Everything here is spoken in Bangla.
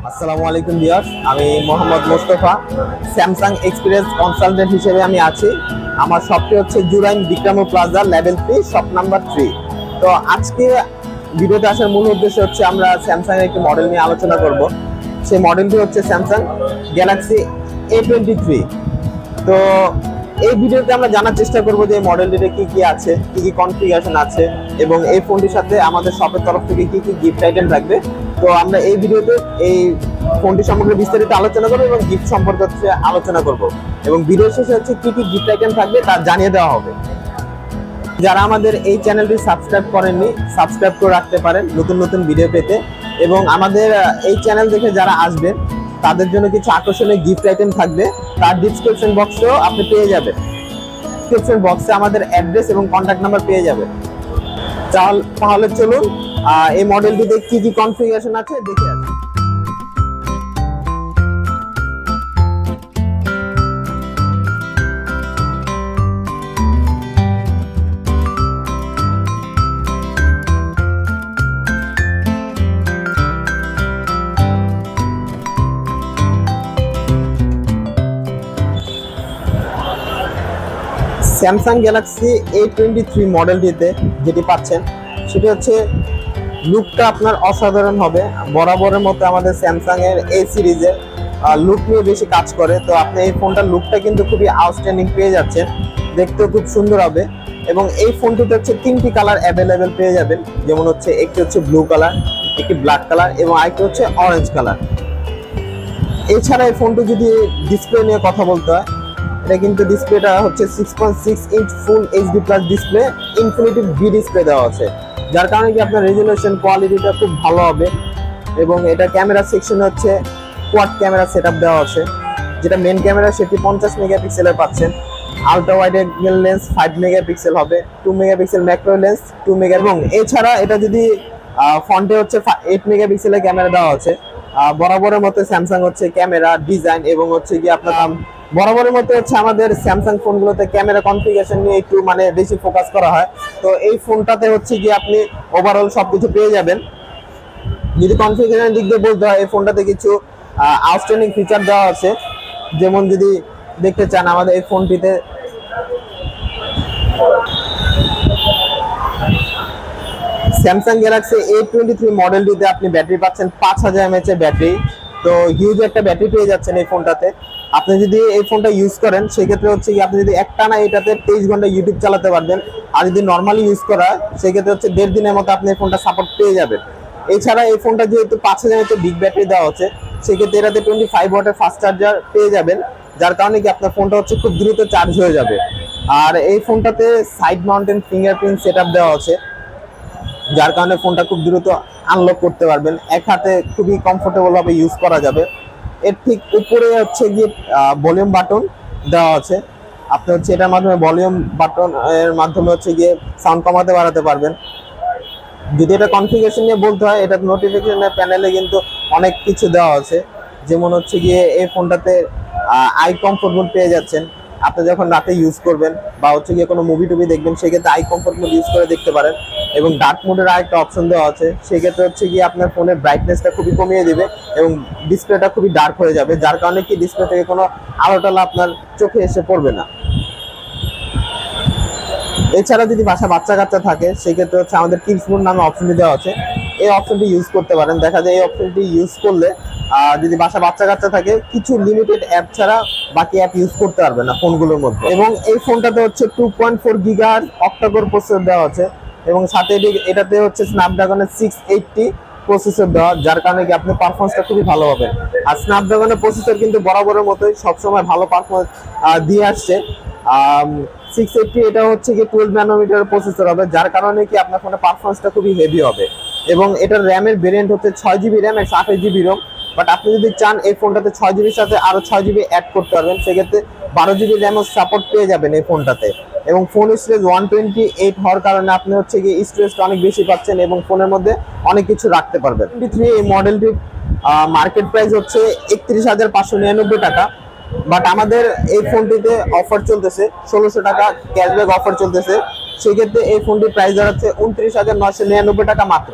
আসসালামু আলাইকুম ভিউয়ার্স, আমি Mohammad Mostafa. Samsung experience consultant হিসেবে আমি আছি। আমার শপটি হচ্ছে Jurain Bikrampur plaza level 3 shop number 3। তো আজকে ভিডিওতে আসার মূল উদ্দেশ্য হচ্ছে আমরা স্যামসাং এর একটি মডেল নিয়ে আলোচনা করব। সেই মডেলটি হচ্ছে স্যামসাং গ্যালাক্সি A23। তো এই ভিডিওতে আমরা জানার চেষ্টা করব যে এই মডেলটিতে কি কি আছে, কি কি কনফিগারেশন আছে এবং এই ফোনটির সাথে আমাদের শপের তরফ থেকে কি কি গিফট আইটেম থাকবে। তো আমরা এই ভিডিওতে এই ফোনটি সম্পর্কে বিস্তারিত আলোচনা করব এবং গিফট সম্পর্কে হচ্ছে আলোচনা করব এবং ভিডিও শেষে হচ্ছে কি কি গিফট আইটেম থাকবে তা জানিয়ে দেওয়া হবে। যারা আমাদের এই চ্যানেলটি সাবস্ক্রাইব করেননি, সাবস্ক্রাইব করে রাখতে পারেন নতুন নতুন ভিডিও পেতে। এবং আমাদের এই চ্যানেল দেখে যারা আসবেন তাদের জন্য কিছু আকর্ষণীয় গিফট আইটেম থাকবে, তার ডিসক্রিপশন বক্সেও আপনি পেয়ে যাবেন। ডিসক্রিপশন বক্সে আমাদের অ্যাড্রেস এবং কন্ট্যাক্ট নাম্বার পেয়ে যাবেন। তাহলে চলুন এই মডেলটিতে কি কি কনফিগারেশন আছে দেখে আসি। স্যামসাং গ্যালাক্সি A23 মডেলটিতে যেটি পাচ্ছেন সেটি হচ্ছে লুকটা আপনার অসাধারণ হবে। বরাবরের মতো আমাদের স্যামসাং এর এই সিরিজের লুক নিয়ে বেশি কাজ করে। তো আপনি এই ফোনটার লুকটা কিন্তু খুবই আউটস্ট্যান্ডিং পেয়ে যাচ্ছেন, দেখতেও খুব সুন্দর হবে। এবং এই ফোনটিতে হচ্ছে 3টি কালার অ্যাভেলেবেল পেয়ে যাবেন, যেমন হচ্ছে একটি হচ্ছে ব্লু কালার, একটি ব্ল্যাক কালার এবং আরেকটি হচ্ছে অরেঞ্জ কালার। এছাড়া এই ফোনটি যদি ডিসপ্লে নিয়ে কথা বলতে হয়, এটা কিন্তু ডিসপ্লেটা হচ্ছে 6.6 inch full HD plus display, infinity V display দেওয়া আছে, যার কারণে কি আপনার রেজুলেশন কোয়ালিটিটা খুব ভালো হবে। এবং এটা ক্যামেরা সেকশন হচ্ছে কোয়াড ক্যামেরা সেটআপ দেওয়া আছে, যেটা মেন ক্যামেরা সেটি 50 মেগাপিক্সেলের পাচ্ছেন। Ultra wide angle lens 5 megapixel হবে, 2 মেগাপিক্সেল ম্যাক্রো লেন্স 2 মেগা। এবং এছাড়া এটা যদি ফ্রন্টে হচ্ছে 8 মেগাপিক্সেলের ক্যামেরা দেওয়া আছে। বরাবরের মতো স্যামসাং হচ্ছে ক্যামেরা ডিজাইন এবং হচ্ছে কি আপনার বরাবরের মতো হচ্ছে আমাদের স্যামসাং ফোনগুলোতে ক্যামেরা কনফিগারেশন নিয়ে একটু বেশি ফোকাস করা হয়। তো এই ফোনটাতে হচ্ছে কি আপনি ওভারঅল সবকিছু পেয়ে যাবেন। যদি কনফিগারেশন দিক দিয়ে বলতে হয়, এই ফোনটাতে কিছু আউটস্ট্যান্ডিং ফিচার দেওয়া আছে। যেমন যদি দেখতে চান আমাদের এই ফোনটিতে স্যামসাং গ্যালাক্সি A23 মডেলটিতে আপনি ব্যাটারি পাচ্ছেন 5000 mAh এর ব্যাটারি। তো হিউজ একটা ব্যাটারি পেয়ে যাচ্ছেন এই ফোনটাতে। আপনি যদি এই ফোনটা ইউজ করেন সেক্ষেত্রে হচ্ছে কি আপনি যদি একটানা এটাতে 23 ঘন্টা ইউটিউব চালাতে পারবেন। আর যদি নর্মালি ইউজ করা হয় সেক্ষেত্রে হচ্ছে 1.5 দিনের মতো আপনি এই ফোনটা সাপোর্ট পেয়ে যাবেন। এছাড়া এই ফোনটা যেহেতু 5000 mAh বিগ ব্যাটারি দেওয়া হচ্ছে, সেক্ষেত্রে এটাতে 25 ওয়াটের ফাস্ট চার্জার পেয়ে যাবেন, যার কারণে কি আপনার ফোনটা হচ্ছে খুব দ্রুত চার্জ হয়ে যাবে। আর এই ফোনটাতে সাইড মাউন্টেন ফিঙ্গারপ্রিন্ট সেটআপ দেওয়া আছে, যার কারণে ফোনটা খুব দ্রুত আনলক করতে পারবেন, এক হাতে খুবই কমফোর্টেবল ভাবে ইউজ করা যাবে। এর ঠিক উপরে হচ্ছে গিয়ে ভলিউম বাটন দেওয়া আছে। আপনি হচ্ছে এটার মাধ্যমে ভলিউম বাটন এর মাধ্যমে হচ্ছে গিয়ে সাউন্ড কমাতে বাড়াতে পারবেন। যদি এটা কনফিগারেশন নিয়ে বলতে হয়, এটা নোটিফিকেশনের প্যানেলে কিন্তু অনেক কিছু দেওয়া আছে। যেমন হচ্ছে গিয়ে এই ফোনটাতে আই কমফোর্ট মোড পেয়ে যাচ্ছেন। আপনি যখন রাতে ইউজ করবেন বা হচ্ছে গিয়ে কোনো মুভি টুভি দেখবেন, সেক্ষেত্রে আই কমফোর্ট মোড ইউজ করে দেখতে পারেন। এবং ডার্ক মোডের আরেকটা অপশন দেওয়া আছে, সেক্ষেত্রে হচ্ছে গিয়ে আপনার ফোনের ব্রাইটনেসটা খুবই কমিয়ে দিবে এবং ডিসপ্লেটা খুবই ডার্ক হয়ে যাবে, যার কারণে কি ডিসপ্লে থেকে কোনো আলো টালো আপনার চোখে এসে পড়বে না। এছাড়া যদি বাচ্চা কাচ্চা থাকে, সেক্ষেত্রে হচ্ছে আমাদের কিডস মোড নামে অপশনটি দেওয়া আছে, এই অপশনটি ইউজ করতে পারেন। দেখা যায় এই অপশনটি ইউজ করলে যদি বাচ্চা কাচ্চা থাকে, কিছু লিমিটেড অ্যাপ ছাড়া বাকি অ্যাপ ইউজ করতে পারবে না ফোনগুলোর মধ্যে। এবং এই ফোনটাতে হচ্ছে 2.4 গিগাহার্জ অক্টাকোর প্রসেসর দেওয়া আছে এবং সাথে এটাতে হচ্ছে স্ন্যাপড্রাগনের 680 প্রসেসর দেওয়া, যার কারণে কি আপনি পারফরমেন্সটা খুবই ভালো হবে। আর স্ন্যাপড্রাগনের প্রসেসর কিন্তু বরাবরের মতোই সবসময় ভালো পারফরমেন্স দিয়ে আসছে। 680 এটা হচ্ছে কি 12 ন্যানোমিটার প্রসেসর হবে, যার কারণে কি আপনার ফোনের পারফরমেন্সটা খুবই হেভি হবে। এবং এটার র্যামের ভেরিয়েন্ট হচ্ছে 6GB RAM 128GB Rome. But আপনি যদি চান এই ফোনটাতে 6GB সাথে আরো 6GB অ্যাড করতে পারবেন, সেক্ষেত্রে 12GB র্যামও সাপোর্ট পেয়ে যাবেন এই ফোনটাতে। এবং ফোন স্টোরেজ 128 হওয়ার কারণে আপনি হচ্ছে কি স্টোরেজটা অনেক বেশি পাচ্ছেন এবং ফোনের মধ্যে অনেক কিছু রাখতে পারবেন। এই মডেলটির মার্কেট প্রাইস হচ্ছে 31,599 টাকা। বাট আমাদের এই ফোনটিতে অফার চলতেছে, 1600 টাকা ক্যাশব্যাক অফার চলতেছে। সেক্ষেত্রে এই ফোনটির প্রাইস দাঁড়াচ্ছে 29,999 টাকা মাত্র।